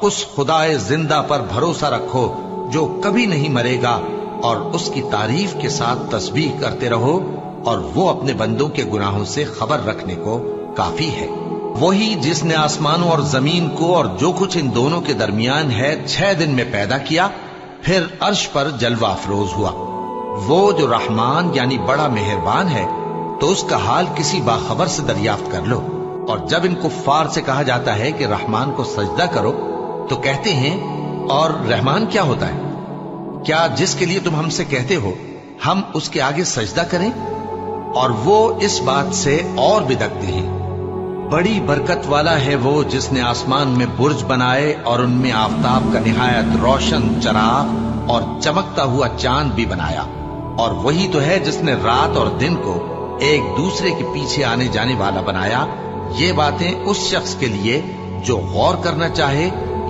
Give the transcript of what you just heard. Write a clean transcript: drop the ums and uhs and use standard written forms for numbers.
उस खुदाए जिंदा पर भरोसा रखो जो कभी नहीं मरेगा, और उसकी तारीफ के साथ तस्बीह करते रहो, और वो अपने बंदों के गुनाहों से खबर रखने को काफी है। वही जिसने आसमानों और जमीन को और जो कुछ इन दोनों के दरमियान है 6 दिन में पैदा किया, फिर अर्श पर जलवा अफरोज हुआ। वो जो रहमान यानी बड़ा मेहरबान है, तो उसका हाल किसी बाखबर से दरियाफ्त कर लो। और जब इन कुफ्फार से कहा जाता है कि रहमान को सजदा करो, तो कहते हैं और रहमान क्या होता है? क्या जिसके लिए तुम हमसे कहते हो हम उसके आगे सजदा करें? और वो इस बात से और बिदकते हैं। बड़ी बरकत वाला है वो जिसने आसमान में बुर्ज बनाए और उनमें आफताब का निहायत रोशन चराग और चमकता हुआ चांद भी बनाया। और वही तो है जिसने रात और दिन को एक दूसरे के पीछे आने जाने वाला बनाया। ये बातें उस शख्स के लिए जो गौर करना चाहे